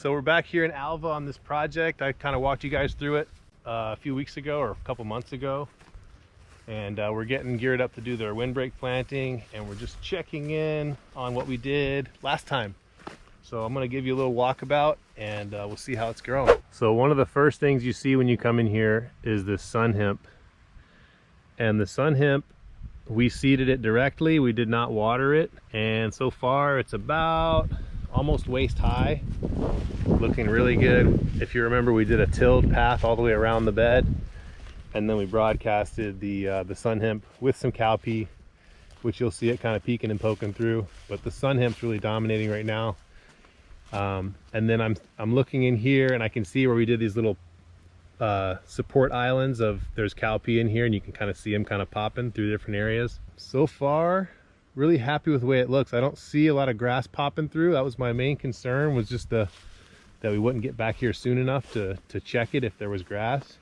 So we're back here in Alva on this project. I kind of walked you guys through it a few weeks ago or a couple months ago. And we're getting geared up to do their windbreak planting, and we're just checking in on what we did last time. So I'm going to give you a little walkabout, and we'll see how it's growing. So one of the first things you see when you come in here is this sun hemp. And the sun hemp, we seeded it directly. We did not water it, and so far it's about almost waist high, looking really good. If you remember, we did a tilled path all the way around the bed, and then we broadcasted the sun hemp with some cowpea, which you'll see it kind of peeking and poking through. But the sun hemp's really dominating right now. And then I'm looking in here, and I can see where we did these little support islands of there's cowpea in here, and you can kind of see them kind of popping through different areas. So far, really happy with the way it looks. I don't see a lot of grass popping through. That was my main concern, was just that we wouldn't get back here soon enough to check it if there was grass.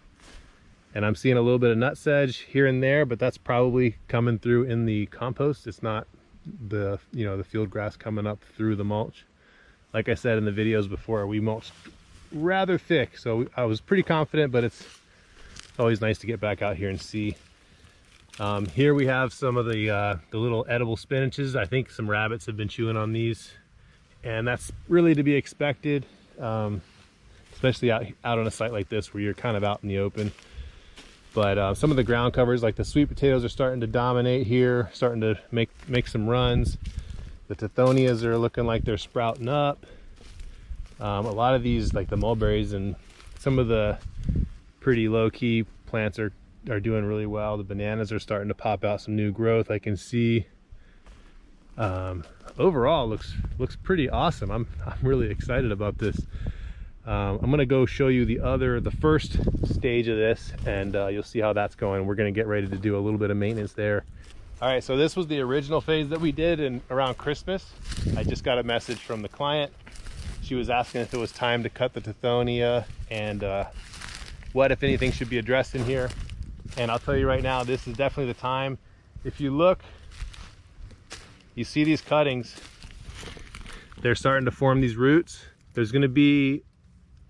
And I'm seeing a little bit of nut sedge here and there, but that's probably coming through in the compost. It's not the field grass coming up through the mulch. Like I said in the videos before, we mulched rather thick, so I was pretty confident, but it's always nice to get back out here and see. Here we have some of the little edible spinaches. I think some rabbits have been chewing on these, and that's really to be expected, especially out on a site like this where you're kind of out in the open. But some of the ground covers, like the sweet potatoes, are starting to dominate here, starting to make some runs. The tithonias are looking like they're sprouting up. A lot of these, like the mulberries and some of the pretty low-key plants are doing really well. The bananas are starting to pop out some new growth, I can see. Overall looks pretty awesome. I'm really excited about this. I'm gonna go show you the first stage of this, and you'll see how that's going. We're gonna get ready to do a little bit of maintenance there. All right, so this was the original phase that we did around Christmas. I just got a message from the client. She was asking if it was time to cut the tithonia, and what, if anything, should be addressed in here. And I'll tell you right now, this is definitely the time. If you look, you see these cuttings, they're starting to form these roots. There's going to be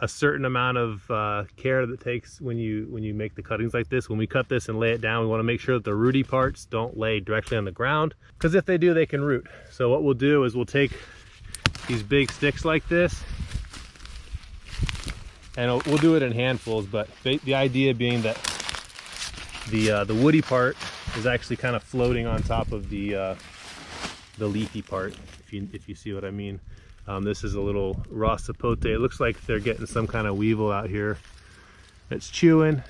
a certain amount of care that takes when you make the cuttings like this. When we cut this and lay it down, we want to make sure that the rooty parts don't lay directly on the ground, because if they do, they can root. So what we'll do is we'll take these big sticks like this, and we'll do it in handfuls, but the idea being that the woody part is actually kind of floating on top of the leafy part, if you see what I mean. This is a little raw sapote. It looks like they're getting some kind of weevil out here that's chewing,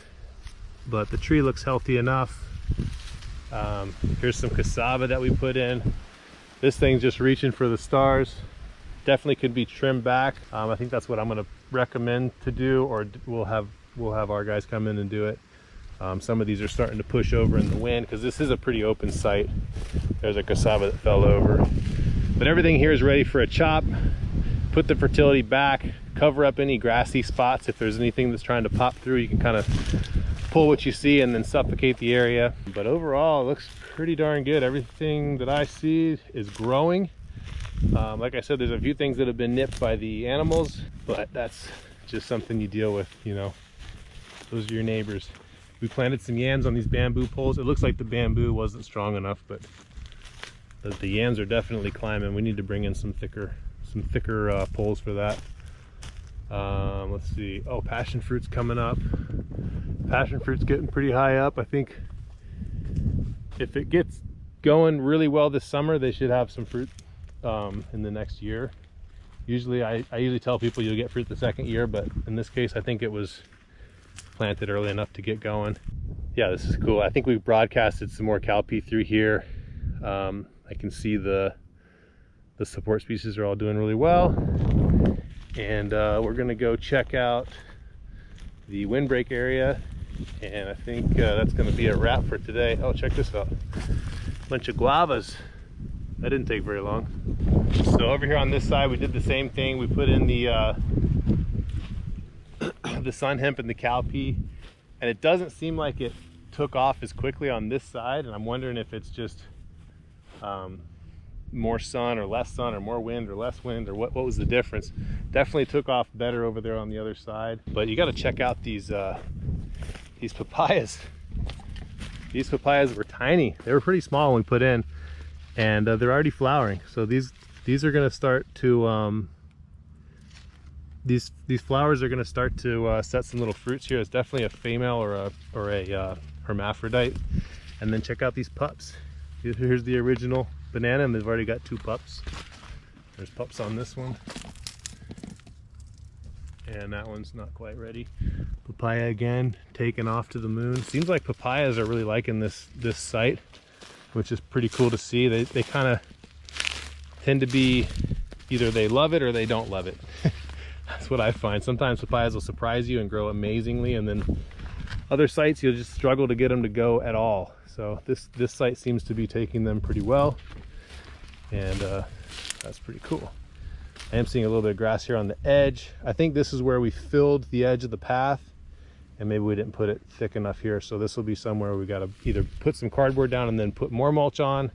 but the tree looks healthy enough. Here's some cassava that we put in. This thing's just reaching for the stars. Definitely could be trimmed back. I think that's what I'm going to recommend to do, or we'll have our guys come in and do it. Some of these are starting to push over in the wind because this is a pretty open site. There's a cassava that fell over. But everything here is ready for a chop. Put the fertility back, cover up any grassy spots. If there's anything that's trying to pop through, you can kind of pull what you see and then suffocate the area. But overall, it looks pretty darn good. Everything that I see is growing. Like I said, there's a few things that have been nipped by the animals, but that's just something you deal with, you know. Those are your neighbors. We planted some yams on these bamboo poles. It looks like the bamboo wasn't strong enough, but the yams are definitely climbing. We need to bring in some thicker poles for that. Let's see. Oh, passion fruit's coming up. Passion fruit's getting pretty high up. I think if it gets going really well this summer, they should have some fruit in the next year. Usually I usually tell people you'll get fruit the second year, but in this case I think it was planted early enough to get going. Yeah, this is cool. I think we've broadcasted some more cowpea through here. I can see the support species are all doing really well, and we're gonna go check out the windbreak area, and I think that's gonna be a wrap for today. Oh, check this out, bunch of guavas. That didn't take very long. So over here on this side, we did the same thing. We put in the sun hemp and the cowpea, and it doesn't seem like it took off as quickly on this side, and I'm wondering if it's just more sun or less sun, or more wind or less wind, or what was the difference. Definitely took off better over there on the other side. But you got to check out these papayas. These papayas were tiny. They were pretty small when we put in, and they're already flowering. So these are going to start to these flowers are going to start to set some little fruits here. It's definitely a female or a hermaphrodite. And then check out these pups. Here's the original banana, and they've already got 2 pups. There's pups on this one, and that one's not quite ready. Papaya again, taken off to the moon. Seems like papayas are really liking this site, which is pretty cool to see. They kind of tend to be, either they love it or they don't love it. That's what I find. Sometimes papayas will surprise you and grow amazingly, and then other sites you'll just struggle to get them to go at all. So this site seems to be taking them pretty well, and that's pretty cool. I am seeing a little bit of grass here on the edge. I think this is where we filled the edge of the path, and maybe we didn't put it thick enough here. So this will be somewhere we got to either put some cardboard down and then put more mulch on,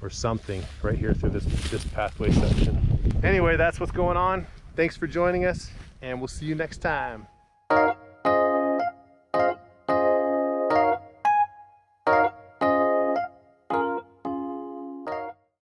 or something right here through this pathway section. Anyway, that's what's going on. Thanks for joining us, and we'll see you next time.